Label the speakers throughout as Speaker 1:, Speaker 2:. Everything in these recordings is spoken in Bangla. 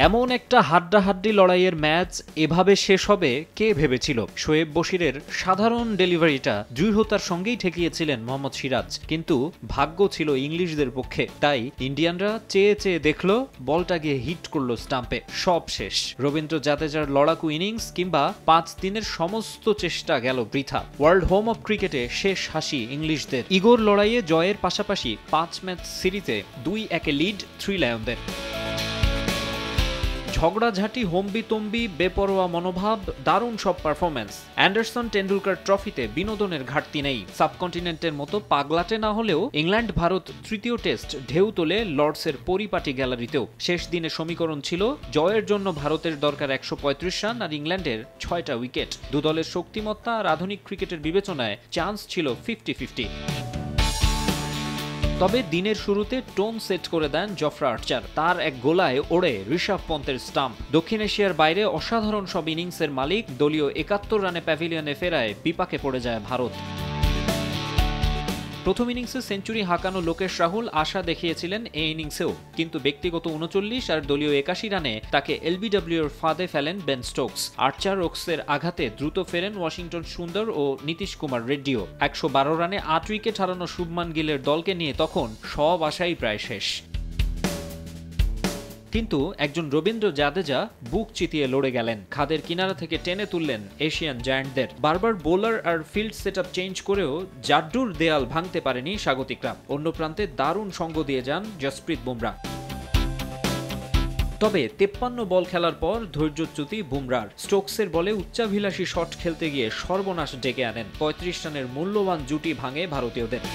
Speaker 1: এমন একটা হাড্ডাহাড্ডি লড়াইয়ের ম্যাচ এভাবে শেষ হবে কে ভেবেছিল। শোয়েব বশিরের সাধারণ ডেলিভারিটা দৃঢ়তার সঙ্গেই ঠেকিয়েছিলেন মোহাম্মদ সিরাজ, কিন্তু ভাগ্য ছিল ইংলিশদের পক্ষে। তাই ইন্ডিয়ানরা চেয়ে চেয়ে দেখলো, বলটা গিয়ে হিট করলো স্টাম্পে। সব শেষ। রবীন্দ্র জাদেজার লড়াকু ইনিংস কিংবা 5 দিনের সমস্ত চেষ্টা গেল বৃথা। ওয়ার্ল্ড হোম অফ ক্রিকেটে শেষ হাসি ইংলিশদের। ইগোর লড়াইয়ে জয়ের পাশাপাশি 5 ম্যাচ সিরিজে 2-1 লিড 3 লায়নদের। ঝগড়াঝাঁটি, হম্বিতম্বি, বেপরোয়া মনোভাব, দারুণ সব পারফরম্যান্স। অ্যান্ডারসন টেন্ডুলকার ট্রফিতে বিনোদনের ঘাটতি নেই। সাবকন্টিনেন্টের মতো পাগলাটে না হলেও ইংল্যান্ড ভারত তৃতীয় টেস্ট ঢেউ তোলে লর্ডসের পরিপাটি গ্যালারিতেও। শেষ দিনে সমীকরণ ছিল জয়ের জন্য ভারতের দরকার 135 রান আর ইংল্যান্ডের 6টা উইকেট। দু দলের শক্তিমত্তা আর আধুনিক ক্রিকেটের বিবেচনায় চান্স ছিল 50-50। তবে দিনের শুরুতে টোন সেট করে দেন জফরা আর্চার। তার এক গোলায় ওড়ে ঋষভ পন্তের স্টাম্প। দক্ষিণ এশিয়ার বাইরে অসাধারণ সব ইনিংসের মালিক দলীয় 71 রানে প্যাভিলিয়নে ফেরায় বিপাকে পড়ে যায় ভারত। প্রথম ইনিংসে সেঞ্চুরি হাঁকানো লোকেশ রাহুল আশা দেখিয়েছিলেন এই ইনিংসেও, কিন্তু ব্যক্তিগত 39 আর দলীয় 81 রানে তাকে এলবিডব্লিউর ফাঁদে ফেলেন বেন স্টোকস। আর্চার ওকসের আঘাতে দ্রুত ফেরেন ওয়াশিংটন সুন্দর ও নীতিশ কুমার রেড্ডিও। 112 রানে 8 উইকেট হারানো শুভমান গিলের দলকে নিয়ে তখন সব আশাই প্রায় শেষ। কিন্তু একজন রবীন্দ্র জাদেজা বুক চিতিয়ে লড়ে গেলেন। খাদের কিনারা থেকে টেনে তুললেন এশিয়ান জায়ান্টদের। বারবার বোলার আর ফিল্ড সেটআপ চেঞ্জ করেও জাড্ডুর দেয়াল ভাঙতে পারেনি স্বাগতিকরা। অন্য প্রান্তে দারুণ সঙ্গ দিয়ে যান জসপ্রীত বুমরা। তবে 53 বল খেলার পর ধৈর্যচ্যুতি বুমরার। স্টোকসের বলে উচ্চাভিলাষী শট খেলতে গিয়ে সর্বনাশ ডেকে আনেন। 35 রানের মূল্যবান জুটি ভাঙে ভারতীয়দের।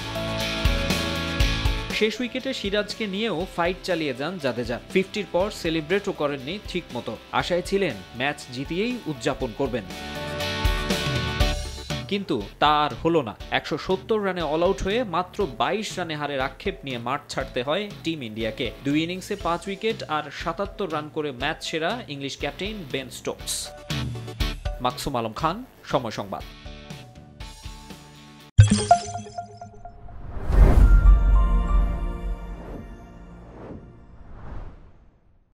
Speaker 1: শেষ উইকেটে সিরাজকে নিয়েও ফাইট চালিয়ে যান জাদেজা। 50-র পর সেলিব্রেটও করেননি ঠিক মতো। আশায় ছিলেন ম্যাচ জিতিয়েই উদযাপন করবেন, কিন্তু তা আর হলো না। 170 রানে অল আউট হয়ে মাত্র 22 রানে হারের আক্ষেপ নিয়ে মাঠ ছাড়তে হয় টিম ইন্ডিয়াকে। 2 ইনিংসে 5 উইকেট আর 77 রান করে ম্যাচ সেরা English captain Ben Stokes. Maksum Alam Khan, Somoy সংবাদ।